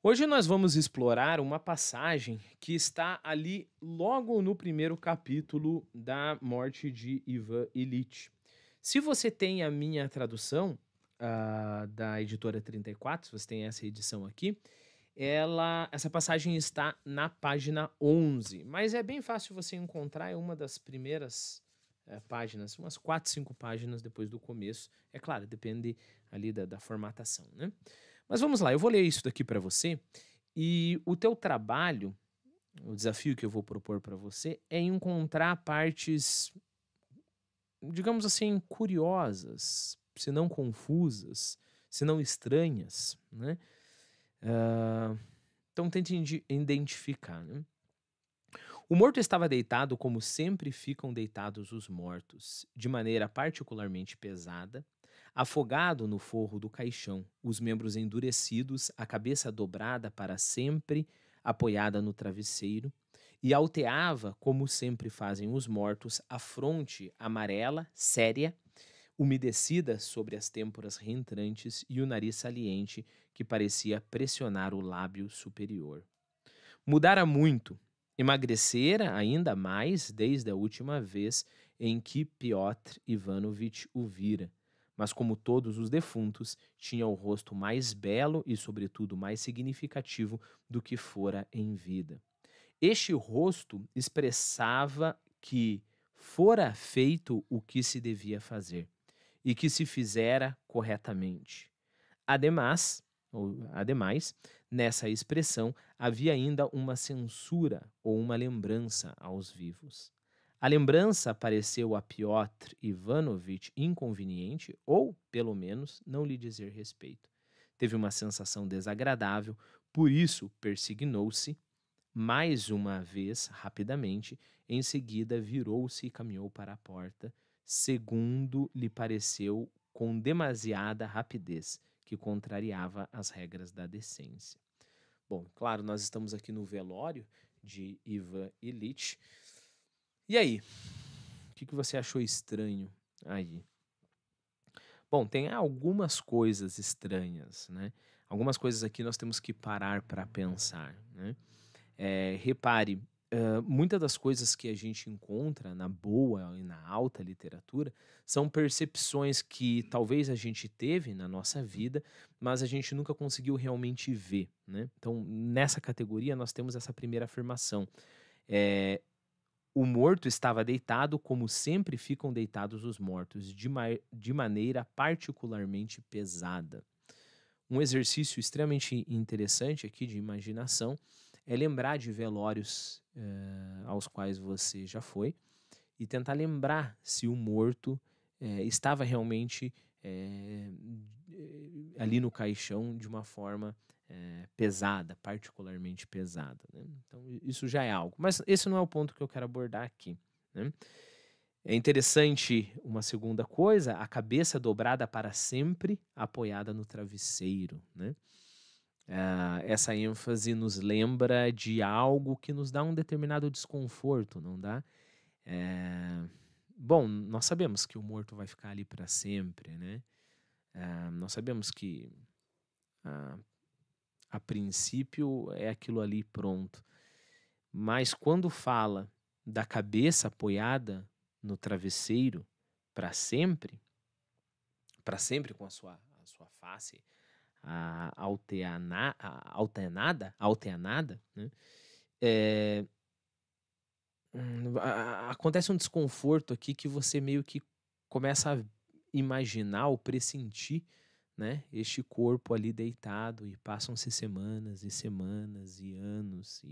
Hoje nós vamos explorar uma passagem que está ali logo no primeiro capítulo da morte de Ivan Ilitch. Se você tem a minha tradução, da editora 34, se você tem essa edição aqui, essa passagem está na página 11, mas é bem fácil você encontrar, é uma das primeiras páginas, umas 4, 5 páginas depois do começo. É claro, depende ali da formatação, né? Mas vamos lá, eu vou ler isso daqui para você e o teu trabalho, o desafio que eu vou propor para você é encontrar partes, digamos assim, curiosas, se não confusas, se não estranhas, né? Ah, então tente identificar, né? O morto estava deitado como sempre ficam deitados os mortos, de maneira particularmente pesada, afogado no forro do caixão, os membros endurecidos, a cabeça dobrada para sempre, apoiada no travesseiro, e alteava, como sempre fazem os mortos, a fronte amarela, séria, umedecida sobre as têmporas reentrantes e o nariz saliente que parecia pressionar o lábio superior. Mudara muito, emagrecera ainda mais desde a última vez em que Piotr Ivanovitch o vira, mas como todos os defuntos, tinha o rosto mais belo e, sobretudo, mais significativo do que fora em vida. Este rosto expressava que fora feito o que se devia fazer e que se fizera corretamente. Ademais, nessa expressão havia ainda uma censura ou uma lembrança aos vivos. A lembrança pareceu a Piotr Ivanovitch inconveniente ou, pelo menos, não lhe dizer respeito. Teve uma sensação desagradável, por isso persignou-se mais uma vez rapidamente, em seguida virou-se e caminhou para a porta, segundo lhe pareceu com demasiada rapidez, que contrariava as regras da decência. Bom, claro, nós estamos aqui no velório de Ivan Ilitch. E aí, o que você achou estranho aí? Bom, tem algumas coisas estranhas, né? Algumas coisas aqui nós temos que parar para pensar, né? Repare, muitas das coisas que a gente encontra na boa e na alta literatura são percepções que talvez a gente teve na nossa vida, mas a gente nunca conseguiu realmente ver, né? Então, nessa categoria, nós temos essa primeira afirmação. Eh, o morto estava deitado como sempre ficam deitados os mortos, de maneira particularmente pesada. Um exercício extremamente interessante aqui de imaginação é lembrar de velórios aos quais você já foi e tentar lembrar se o morto estava realmente ali no caixão de uma forma pesada, particularmente pesada, né? Então, isso já é algo. Mas esse não é o ponto que eu quero abordar aqui, né? É interessante uma segunda coisa, a cabeça dobrada para sempre, apoiada no travesseiro, né? Essa ênfase nos lembra de algo que nos dá um determinado desconforto, não dá? Eh, Bom, nós sabemos que o morto vai ficar ali para sempre, né? Nós sabemos que a, a princípio é aquilo ali pronto, mas quando fala da cabeça apoiada no travesseiro para sempre, com a sua face alteanada, né? Eh, Acontece um desconforto aqui que você meio que começa a imaginar ou pressentir, né, este corpo ali deitado e passam-se semanas e semanas e anos,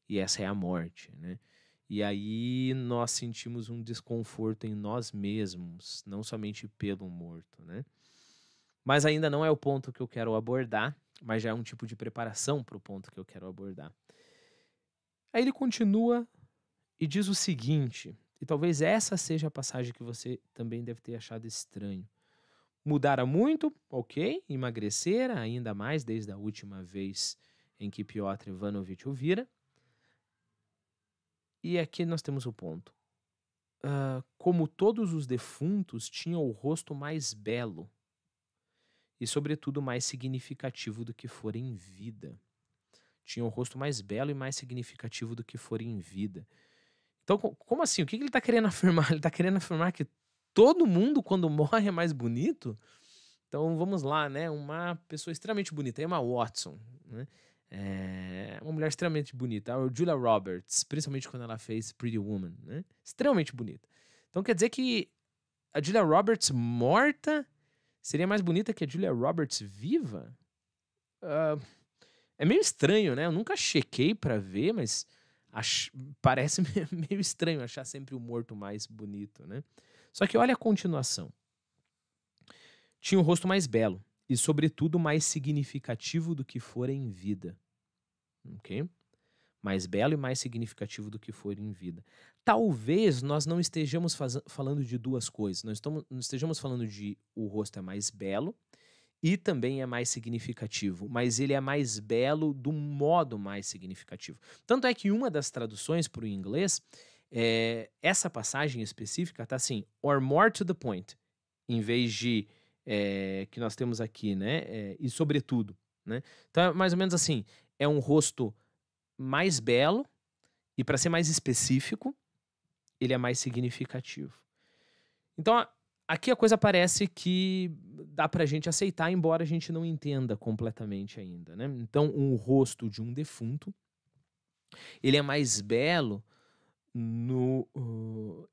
e essa é a morte, né? E aí nós sentimos um desconforto em nós mesmos, não somente pelo morto, né? Mas ainda não é o ponto que eu quero abordar, mas já é um tipo de preparação para o ponto que eu quero abordar. Aí ele continua e diz o seguinte, e talvez essa seja a passagem que você também deve ter achado estranho. Mudara muito, ok, emagrecera ainda mais desde a última vez em que Piotr Ivanovitch o vira. E aqui nós temos o ponto. Como todos os defuntos tinham o rosto mais belo e, sobretudo, mais significativo do que for em vida. Tinha um rosto mais belo e mais significativo do que for em vida. Então, como assim? O que ele está querendo afirmar? Ele está querendo afirmar que todo mundo, quando morre, é mais bonito? Então, vamos lá, né? Uma pessoa extremamente bonita, Emma Watson, né? Uma mulher extremamente bonita. A Julia Roberts, principalmente quando ela fez Pretty Woman, né? Extremamente bonita. Então, quer dizer que a Julia Roberts morta seria mais bonita que a Julia Roberts viva? Ah, é meio estranho, né? Eu nunca chequei pra ver, mas parece meio estranho achar sempre o morto mais bonito, né? Só que olha a continuação. Tinha o rosto mais belo e, sobretudo, mais significativo do que for em vida. Ok? Mais belo e mais significativo do que for em vida. Talvez nós não estejamos falando de duas coisas. Nós estejamos falando de o rosto é mais belo e também é mais significativo, mas ele é mais belo do modo mais significativo. Tanto é que uma das traduções para o inglês, essa passagem específica está assim, or more to the point, em vez de que nós temos aqui, né? E sobretudo, né? Então é mais ou menos assim, é um rosto mais belo e, para ser mais específico, ele é mais significativo. Então aqui a coisa parece que dá pra gente aceitar, embora a gente não entenda completamente ainda, né? Então, o rosto de um defunto, ele é mais belo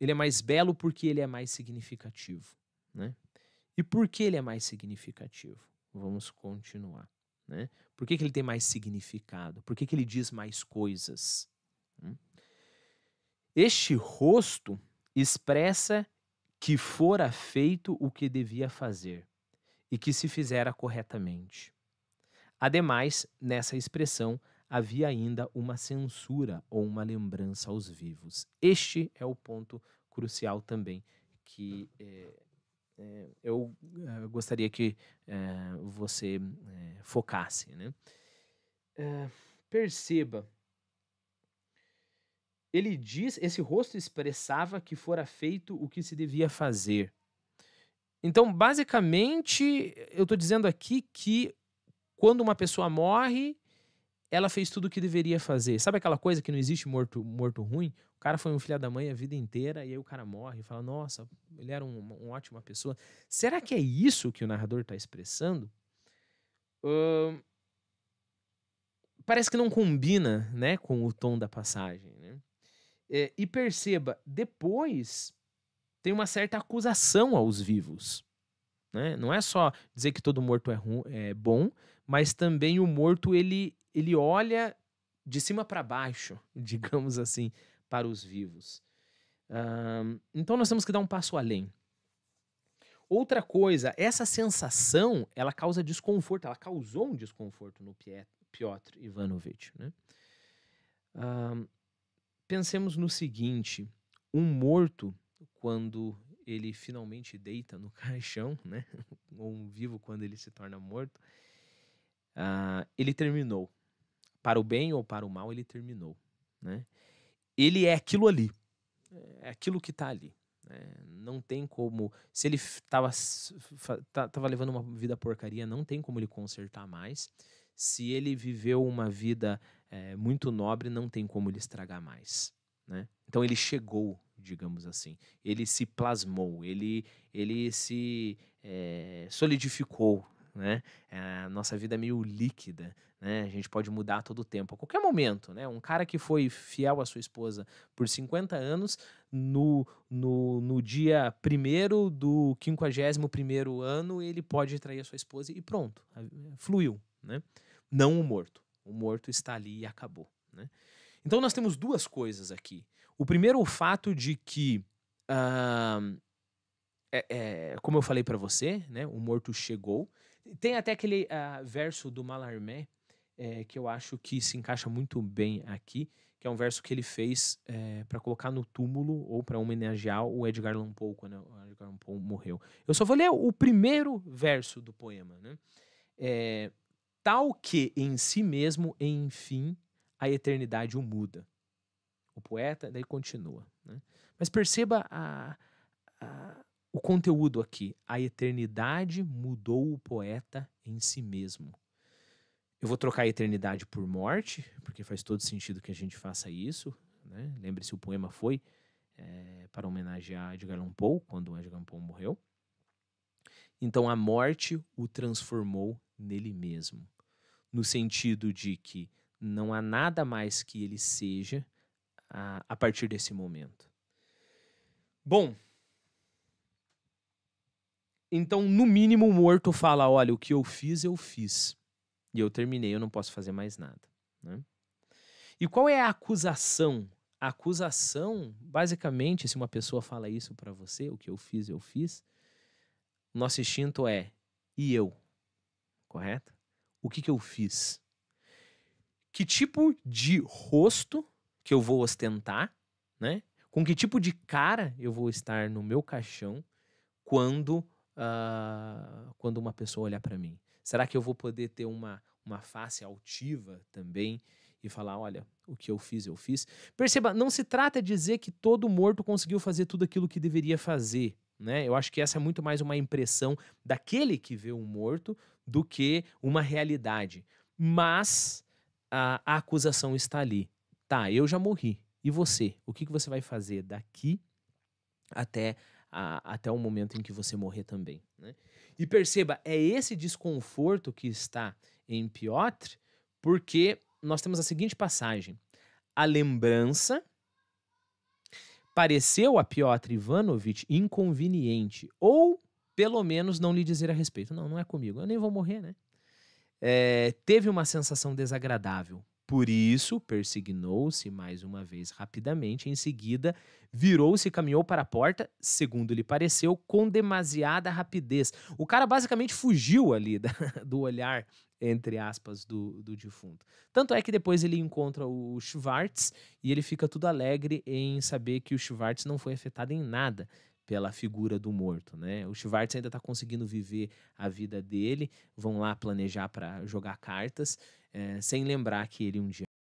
ele é mais belo porque ele é mais significativo, né? E por que ele é mais significativo? Vamos continuar, né? Por que ele tem mais significado? Por que ele diz mais coisas? Este rosto expressa que fora feito o que devia fazer e que se fizera corretamente. Ademais, nessa expressão havia ainda uma censura ou uma lembrança aos vivos. Este é o ponto crucial também que eu gostaria que você focasse, né? Perceba, ele diz, esse rosto expressava que fora feito o que se devia fazer. Então, basicamente, eu estou dizendo aqui que quando uma pessoa morre, ela fez tudo o que deveria fazer. Sabe aquela coisa que não existe morto ruim? O cara foi um filho da mãe a vida inteira e aí o cara morre e fala, nossa, ele era uma ótima pessoa. Será que é isso que o narrador está expressando? Parece que não combina, né, com o tom da passagem, né? E perceba, depois tem uma certa acusação aos vivos, né? Não é só dizer que todo morto é bom, mas também o morto ele olha de cima para baixo, digamos assim, para os vivos. Então nós temos que dar um passo além. Outra coisa, essa sensação, ela causa desconforto, ela causou um desconforto no Piotr Ivanovich, né? Pensemos no seguinte, um morto, quando ele finalmente deita no caixão, né? Ou um vivo quando ele se torna morto, ele terminou. Para o bem ou para o mal, ele terminou, né? Ele é aquilo ali, é aquilo que está ali. Não tem como, se ele tava levando uma vida porcaria, não tem como ele consertar mais. Se ele viveu uma vida muito nobre, não tem como ele estragar mais, né? Então ele chegou, digamos assim, ele se plasmou, ele se solidificou, né? A nossa vida é meio líquida, né? A gente pode mudar a todo tempo, a qualquer momento, né? Um cara que foi fiel à sua esposa por 50 anos, no dia 1º do 51º ano, ele pode trair a sua esposa e pronto, fluiu, né? Não o morto. O morto está ali e acabou, né? Então nós temos duas coisas aqui. O primeiro, o fato de que, como eu falei para você, né? O morto chegou. Tem até aquele verso do Mallarmé, que eu acho que se encaixa muito bem aqui, que é um verso que ele fez para colocar no túmulo ou para homenagear o Edgar Allan Poe quando o Edgar Allan Poe morreu. Eu só vou ler o primeiro verso do poema, né? Tal que em si mesmo, enfim, a eternidade o muda. O poeta daí continua, né? Mas perceba o conteúdo aqui, a eternidade mudou o poeta em si mesmo. Eu vou trocar a eternidade por morte, porque faz todo sentido que a gente faça isso, né? Lembre-se, o poema foi para homenagear Edgar Allan Poe, quando Edgar Allan Poe morreu. Então a morte o transformou nele mesmo, no sentido de que não há nada mais que ele seja a partir desse momento. Bom, então no mínimo o morto fala, olha, o que eu fiz, e eu terminei, eu não posso fazer mais nada, né? E qual é a acusação? A acusação, basicamente, se uma pessoa fala isso para você, o que eu fiz, nosso instinto é, e eu? Correto? O que eu fiz? Que tipo de rosto que eu vou ostentar, né? Com que tipo de cara eu vou estar no meu caixão quando uma pessoa olhar para mim? Será que eu vou poder ter uma face altiva também e falar, olha, o que eu fiz? Perceba, não se trata de dizer que todo morto conseguiu fazer tudo aquilo que deveria fazer, né? Eu acho que essa é muito mais uma impressão daquele que vê um morto do que uma realidade. Mas a acusação está ali. Tá, eu já morri. E você? O que você vai fazer daqui até o momento em que você morrer também, né? E perceba, é esse desconforto que está em Piotr, porque nós temos a seguinte passagem. A lembrança pareceu a Piotr Ivanovich inconveniente, ou pelo menos não lhe dizer a respeito. Não é comigo, eu nem vou morrer, né? Teve uma sensação desagradável. Por isso, persignou-se mais uma vez rapidamente. Em seguida, virou-se e caminhou para a porta, segundo lhe pareceu, com demasiada rapidez. O cara basicamente fugiu ali do olhar, entre aspas, do defunto. Tanto é que depois ele encontra o Schwartz e ele fica tudo alegre em saber que o Schwartz não foi afetado em nada pela figura do morto, né? O Schwartz ainda está conseguindo viver a vida dele, vão lá planejar para jogar cartas, sem lembrar que ele um dia